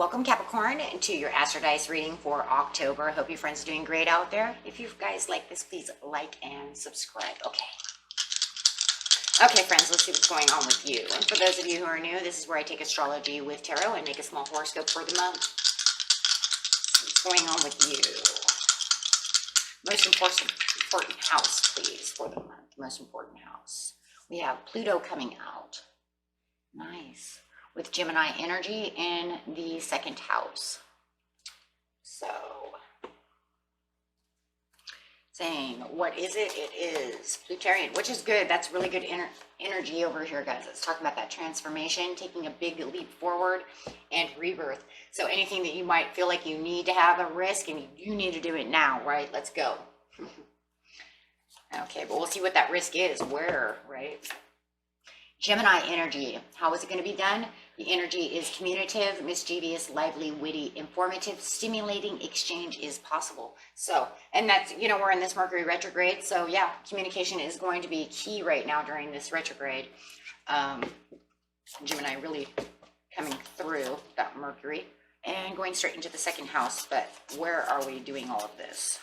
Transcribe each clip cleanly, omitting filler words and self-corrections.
Welcome Capricorn to your Astrodice reading for October. Hope your friends are doing great out there. If you guys like this, please like and subscribe. Okay, friends, let's see what's going on with you. And for those of you who are new, this is where I take astrology with tarot and make a small horoscope for the month. What's going on with you? Most important house, please, for the month. Most important house. We have Pluto coming out. Nice. With Gemini energy in the second house. So, saying, what is it? It is Plutarian, which is good. That's really good energy over here, guys. Let's talk about that transformation, taking a big leap forward and rebirth. So anything that you might feel like you need to have a risk and you need to do it now, right? Let's go. Okay, but we'll see what that risk is. Where, right? Gemini energy, how is it going to be done? The energy is communicative, mischievous, lively, witty, informative, stimulating exchange is possible. So, and that's, you know, we're in this Mercury retrograde. So yeah, communication is going to be key right now during this retrograde. Gemini really coming through that Mercury and going straight into the second house. But where are we doing all of this?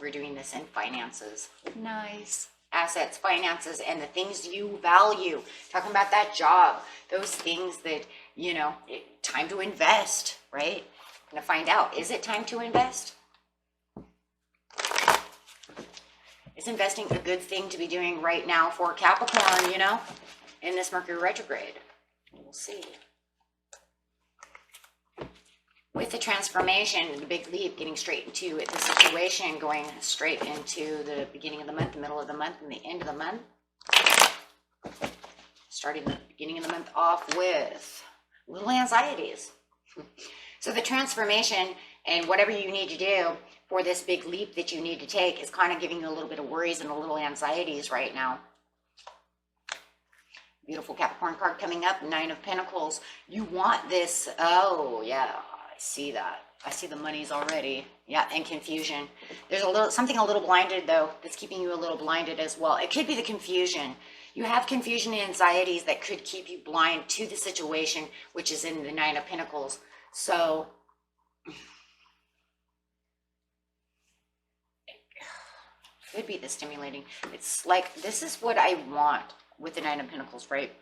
We're doing this in finances. Nice. Assets, finances, and the things you value. Talking about that job, those things that, you know, time to invest, right? I'm going to find out, is it time to invest? Is investing a good thing to be doing right now for Capricorn, you know, in this Mercury retrograde? We'll see. With the transformation, the big leap, getting straight into the situation, going straight into the beginning of the month, the middle of the month, and the end of the month. Starting the beginning of the month off with little anxieties. So the transformation and whatever you need to do for this big leap that you need to take is kind of giving you a little bit of worries and a little anxieties right now. Beautiful Capricorn card coming up, Nine of Pentacles. You want this, oh yeah. I see that. I see the monies already. Yeah, and confusion. There's something a little blinded though that's keeping you a little blinded as well. It could be the confusion. You have confusion and anxieties that could keep you blind to the situation, which is in the Nine of Pentacles. So it could be the stimulating. It's like, this is what I want with the Nine of Pentacles, right?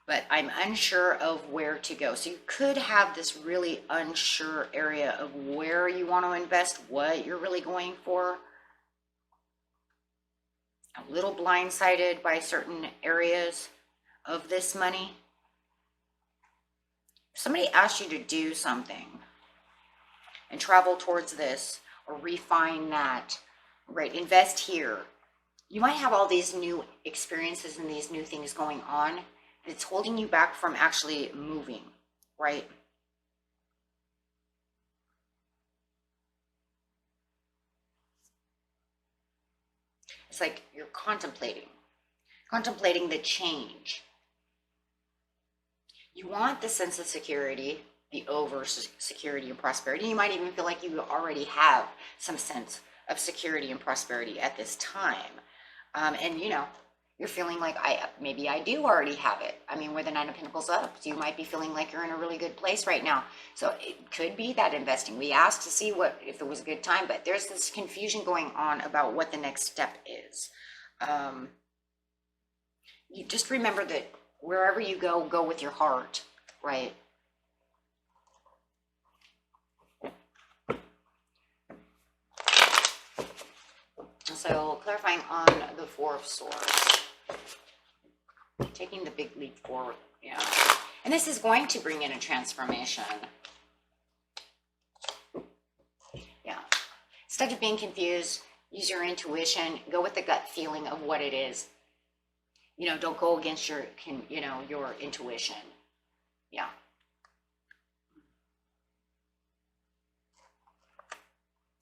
But I'm unsure of where to go. So you could have this really unsure area of where you want to invest, what you're really going for. A little blindsided by certain areas of this money. If somebody asked you to do something and travel towards this or refine that, right, invest here. You might have all these new experiences and these new things going on. It's holding you back from actually moving, right? It's like you're contemplating the change. You want the sense of security, the over security and prosperity. You might even feel like you already have some sense of security and prosperity at this time. And you know, you're feeling like maybe I do already have it. I mean, where the Nine of Pentacles up, so you might be feeling like you're in a really good place right now. So it could be that investing. We asked to see if it was a good time, but there's this confusion going on about what the next step is. You just remember that wherever you go, go with your heart, right? So clarifying on the Four of Swords. Taking the big leap forward, yeah. And this is going to bring in a transformation. Yeah. Instead of being confused, use your intuition. Go with the gut feeling of what it is. You know, don't go against your intuition. Yeah.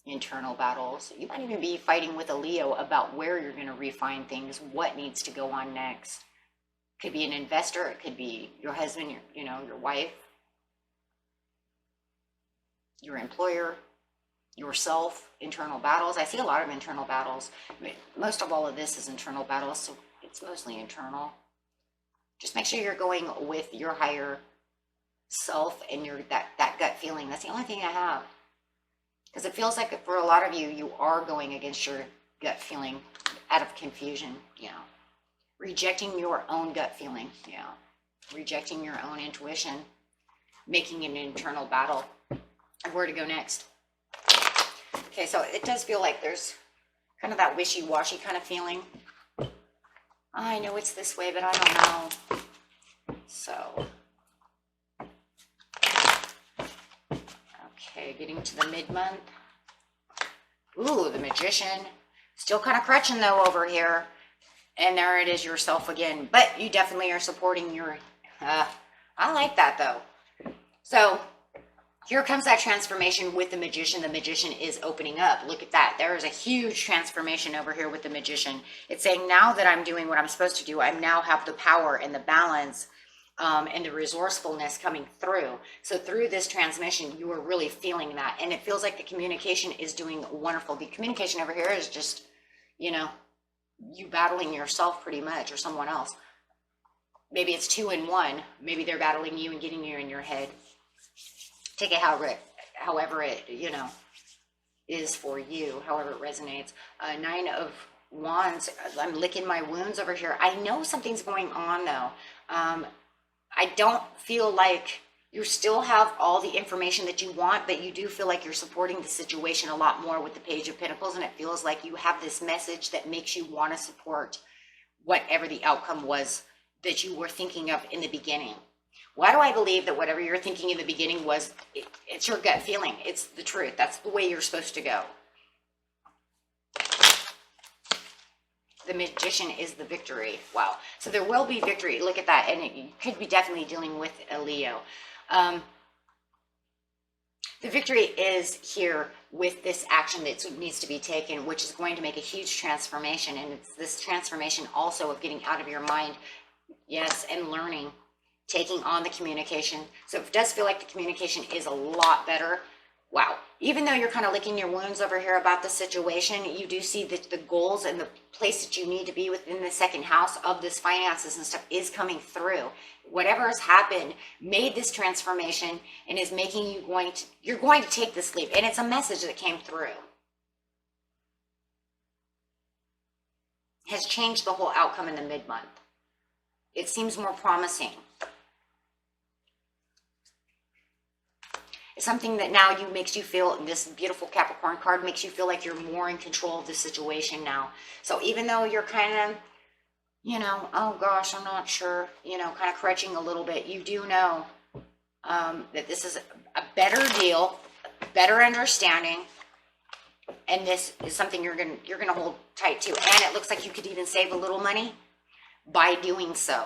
Internal battles. You might even be fighting with a Leo about where you're going to refine things, what needs to go on next. Could be an investor, it could be your husband, your wife, your employer, yourself, internal battles. I see a lot of internal battles. I mean, most of all of this is internal battles, so it's mostly internal. Just make sure you're going with your higher self and your that gut feeling. That's the only thing I have. Because it feels like for a lot of you, you are going against your gut feeling out of confusion. Yeah. Rejecting your own gut feeling. Yeah. Rejecting your own intuition. Making an internal battle. And where to go next. Okay, so it does feel like there's kind of that wishy-washy kind of feeling. I know it's this way, but I don't know. So. Okay, getting to the mid-month. Ooh, the Magician. Still kind of crutching though over here. And there it is, yourself again. But you definitely are supporting your... I like that though. So, here comes that transformation with the Magician. The Magician is opening up. Look at that. There is a huge transformation over here with the Magician. It's saying now that I'm doing what I'm supposed to do, I now have the power and the balance and the resourcefulness coming through. So through this transmission, you are really feeling that. And it feels like the communication is doing wonderful. The communication over here is just, you know, you battling yourself pretty much or someone else. Maybe it's 2 in 1. Maybe they're battling you and getting you in your head. Take it however it, you know, is for you, however it resonates. 9 of Wands. I'm licking my wounds over here. I know something's going on though. I don't feel like you still have all the information that you want, but you do feel like you're supporting the situation a lot more with the Page of Pentacles, and it feels like you have this message that makes you want to support whatever the outcome was that you were thinking of in the beginning. Why do I believe that whatever you're thinking in the beginning was, it's your gut feeling. It's the truth. That's the way you're supposed to go. The Magician is the victory. Wow. So there will be victory. Look at that. And you could be definitely dealing with a Leo. The victory is here with this action that needs to be taken, which is going to make a huge transformation. And it's this transformation also of getting out of your mind. Yes. And learning. Taking on the communication. So it does feel like the communication is a lot better. Wow. Even though you're kind of licking your wounds over here about the situation, you do see that the goals and the place that you need to be within the second house of this finances and stuff is coming through. Whatever has happened made this transformation and is making you you're going to take this leap. And it's a message that came through. Has changed the whole outcome in the mid-month. It seems more promising. Something that now makes you feel, this beautiful Capricorn card makes you feel like you're more in control of the situation now. So even though you're kind of, you know, oh gosh, I'm not sure, you know, kind of crutching a little bit, you do know that this is a better deal, better understanding, and this is something you're gonna hold tight to. And it looks like you could even save a little money by doing so.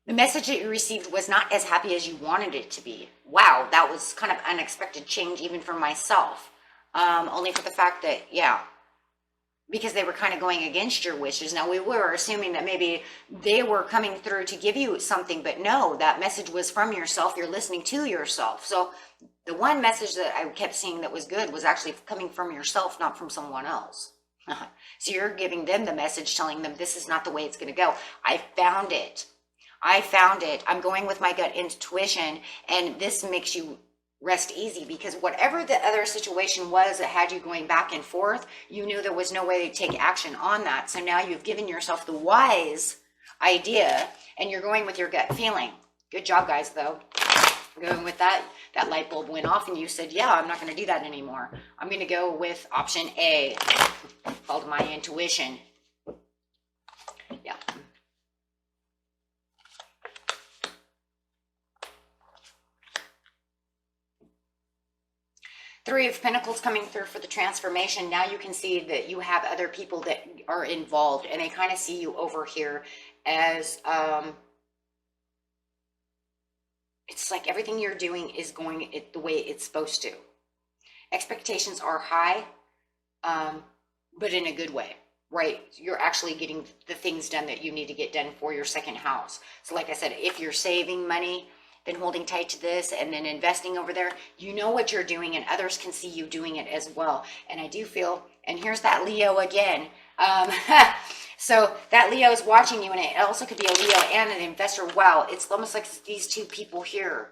The message that you received was not as happy as you wanted it to be. Wow, that was kind of unexpected change even for myself. Only for the fact that, yeah, because they were kind of going against your wishes. Now, we were assuming that maybe they were coming through to give you something, but no, that message was from yourself. You're listening to yourself. So the one message that I kept seeing that was good was actually coming from yourself, not from someone else. So you're giving them the message, telling them this is not the way it's going to go. I found it. I found it. I'm going with my gut intuition, and this makes you rest easy because whatever the other situation was that had you going back and forth, you knew there was no way to take action on that. So now you've given yourself the wise idea, and you're going with your gut feeling. Good job, guys, though. Going with that light bulb went off, and you said, yeah, I'm not going to do that anymore. I'm going to go with option A, called my intuition. Yeah. Three of Pentacles coming through for the transformation. Now you can see that you have other people that are involved, and they kind of see you over here as, it's like everything you're doing is going the way it's supposed to. Expectations are high, but in a good way, right? You're actually getting the things done that you need to get done for your second house. So like I said, if you're saving money, then holding tight to this and then investing over there, you know what you're doing, and others can see you doing it as well. And I do feel And here's that Leo again. So that Leo is watching you, and it also could be a Leo and an investor. Wow, it's almost like these two people here.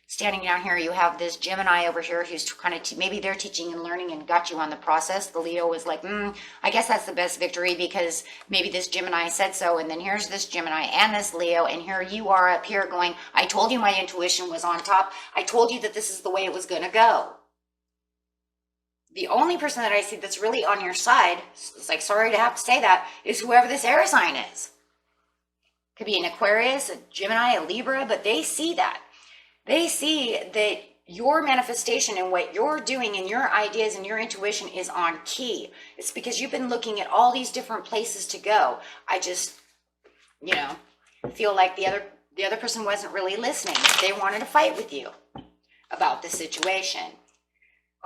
Standing down here, you have this Gemini over here who's kind of, maybe they're teaching and learning and got you on the process. The Leo is like, I guess that's the best victory because maybe this Gemini said so. And then here's this Gemini and this Leo. And here you are up here going, I told you my intuition was on top. I told you that this is the way it was going to go. The only person that I see that's really on your side, it's like, sorry to have to say that, is whoever this air sign is. Could be an Aquarius, a Gemini, a Libra, but they see that. They see that your manifestation and what you're doing and your ideas and your intuition is on key. It's because you've been looking at all these different places to go. I just, feel like the other person wasn't really listening. They wanted to fight with you about the situation.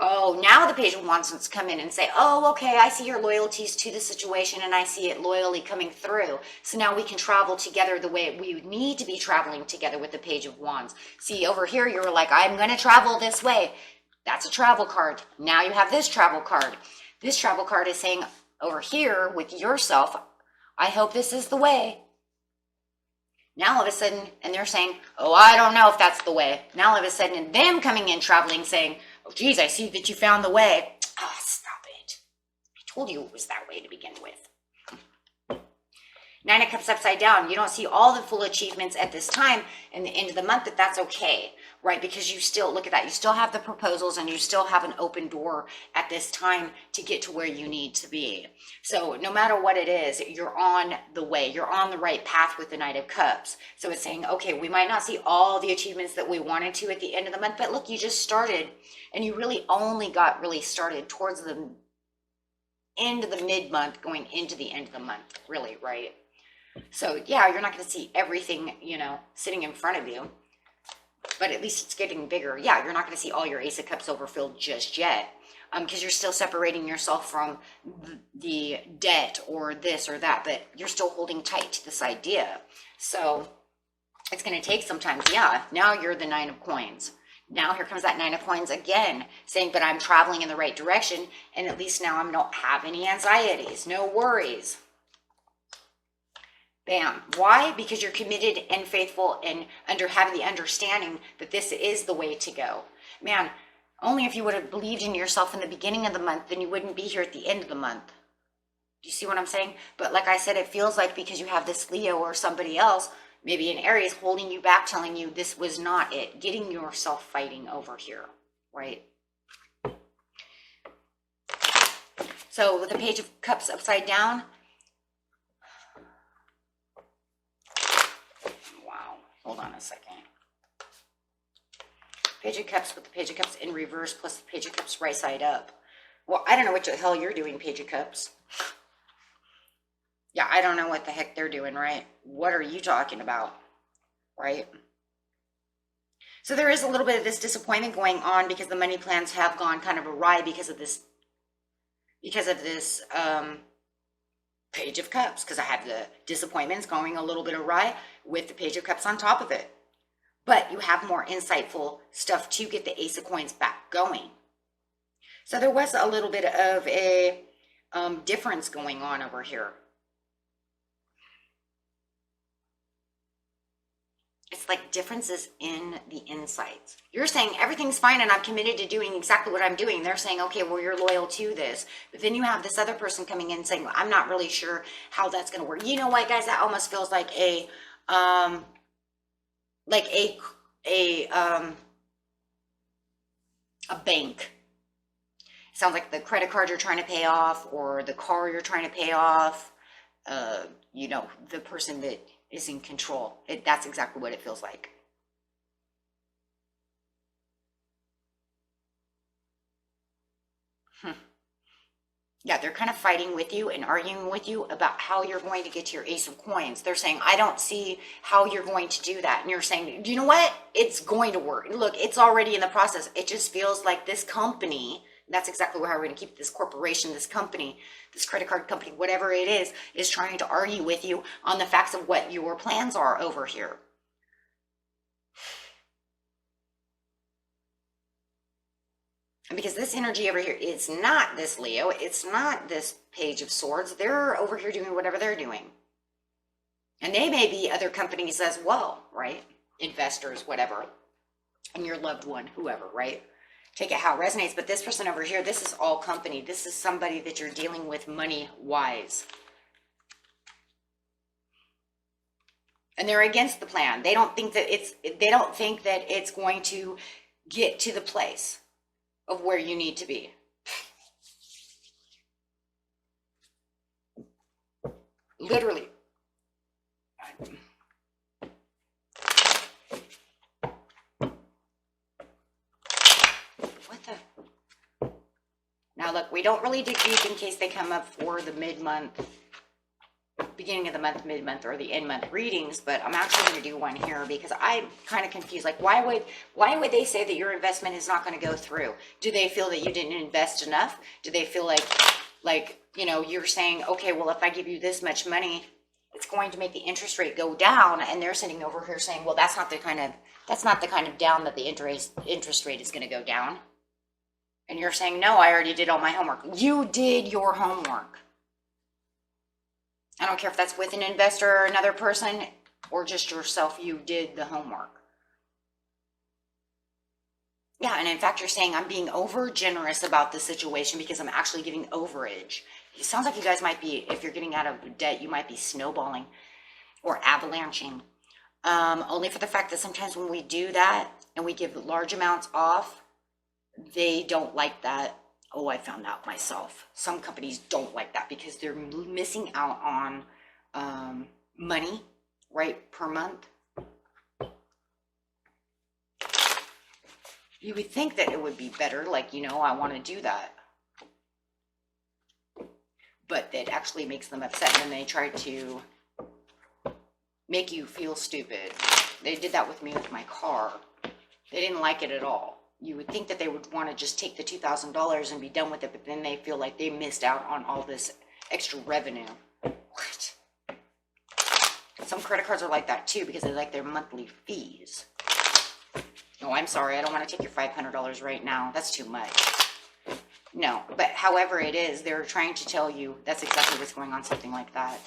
Oh, now the Page of Wands wants to come in and say, oh, okay, I see your loyalties to the situation and I see it loyally coming through. So now we can travel together the way we need to be traveling together with the Page of Wands. See, over here, you're like, I'm going to travel this way. That's a travel card. Now you have this travel card. This travel card is saying over here with yourself, I hope this is the way. Now all of a sudden, and they're saying, oh, I don't know if that's the way. Now all of a sudden, and them coming in traveling saying, oh, geez, I see that you found the way. Ah, oh, stop it. I told you it was that way to begin with. Nine of Cups upside down. You don't see all the full achievements at this time in the end of the month, but that's okay, right? Because you still, look at that, you still have the proposals and you still have an open door at this time to get to where you need to be. So no matter what it is, you're on the way. You're on the right path with the Knight of Cups. So it's saying, okay, we might not see all the achievements that we wanted to at the end of the month, but look, you just started and you really only got really started towards the end of the mid-month going into the end of the month, really, right? So yeah, you're not going to see everything, sitting in front of you, but at least it's getting bigger. Yeah, you're not going to see all your Ace of Cups overfilled just yet, because you're still separating yourself from the debt or this or that, but you're still holding tight to this idea. So it's going to take some time. Yeah, now you're the Nine of Coins. Now here comes that Nine of Coins again, saying, but I'm traveling in the right direction, and at least now I don't have any anxieties, no worries. Bam. Why? Because you're committed and faithful and having the understanding that this is the way to go. Man, only if you would have believed in yourself in the beginning of the month, then you wouldn't be here at the end of the month. Do you see what I'm saying? But like I said, it feels like because you have this Leo or somebody else, maybe an Aries holding you back, telling you this was not it, getting yourself fighting over here, right? So with the Page of Cups upside down, hold on a second. Page of Cups with the Page of Cups in reverse plus the Page of Cups right side up. Well, I don't know what the hell you're doing, Page of Cups. Yeah, I don't know what the heck they're doing, right? What are you talking about, right? So there is a little bit of this disappointment going on because the money plans have gone kind of awry because of this Page of Cups, because I have the disappointments going a little bit awry with the Page of Cups on top of it. But you have more insightful stuff to get the Ace of Coins back going. So there was a little bit of a difference going on over here. It's like differences in the insights. You're saying everything's fine and I'm committed to doing exactly what I'm doing. They're saying, okay, well, you're loyal to this. But then you have this other person coming in saying, well, I'm not really sure how that's going to work. You know what, guys? That almost feels like a bank. It sounds like the credit card you're trying to pay off or the car you're trying to pay off. The person that is in control. That's exactly what it feels like. Yeah, they're kind of fighting with you and arguing with you about how you're going to get to your Ace of Coins. They're saying, I don't see how you're going to do that. And you're saying, you know what? It's going to work. Look, it's already in the process. It just feels like this company, that's exactly how we're going to keep this corporation, this company, this credit card company, whatever it is trying to argue with you on the facts of what your plans are over here. Because this energy over here, it's not this Leo, it's not this Page of Swords. They're over here doing whatever they're doing. And they may be other companies as well, right? Investors, whatever. And your loved one, whoever, right? Take it how it resonates. But this person over here, this is all company. This is somebody that you're dealing with money-wise. And they're against the plan. They don't think that it's going to get to the place of where you need to be. Literally. What the? Now look, we don't really dig deep in case they come up for the mid-month, beginning of the month, mid-month, or the end-month readings, but I'm actually going to do one here because I'm kind of confused. Like, why would they say that your investment is not going to go through? Do they feel that you didn't invest enough? Do they feel like, you know, you're saying, okay, well, if I give you this much money, it's going to make the interest rate go down, and they're sitting over here saying, well, that's not the kind of down that the interest rate is going to go down. And you're saying, no, I already did all my homework. You did your homework. I don't care if that's with an investor or another person or just yourself, you did the homework. Yeah, and in fact, you're saying I'm being over generous about the situation because I'm actually giving overage. It sounds like you guys might be, if you're getting out of debt, you might be snowballing or avalanching. Only for the fact that sometimes when we do that and we give large amounts off, they don't like that. Oh, I found out myself. Some companies don't like that because they're missing out on money, right, per month. You would think that it would be better, like, you know, I want to do that. But it actually makes them upset when they try to make you feel stupid. They did that with me with my car. They didn't like it at all. You would think that they would want to just take the $2,000 and be done with it, but then they feel like they missed out on all this extra revenue. What? Some credit cards are like that too because they like their monthly fees. No, I'm sorry, I don't want to take your $500 right now. That's too much. No, but however it is, they're trying to tell you that's exactly what's going on, something like that.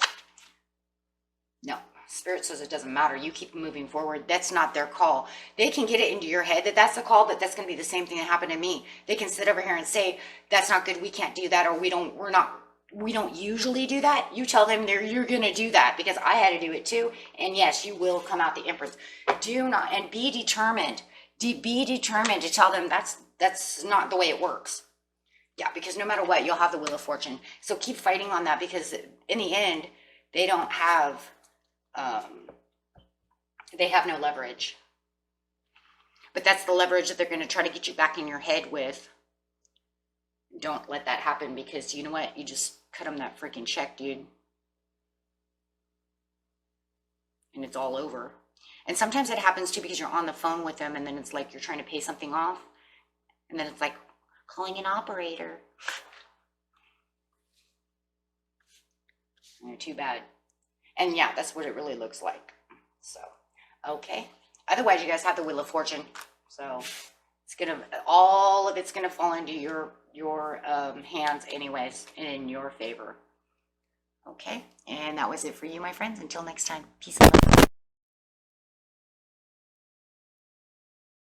No. Spirit says it doesn't matter. You keep moving forward. That's not their call. They can get it into your head that that's the call, but that's going to be the same thing that happened to me. They can sit over here and say, that's not good. We can't do that. Or we don't usually do that. You tell them you're going to do that because I had to do it too. And yes, you will come out the Empress. Do not, and be determined. Be determined to tell them that's not the way it works. Yeah, because no matter what, you'll have the Wheel of Fortune. So keep fighting on that because in the end, they don't have... they have no leverage, but that's the leverage that they're going to try to get you back in your head with. Don't let that happen because you know what? You just cut them that freaking check, dude. And it's all over. And sometimes it happens too because you're on the phone with them and then it's like you're trying to pay something off. And then it's like calling an operator. Too bad. And yeah, that's what it really looks like. So, okay. Otherwise, you guys have the Wheel of Fortune. So, it's gonna, all of it's gonna fall into your hands anyways, and in your favor. Okay. And that was it for you, my friends. Until next time, peace and love.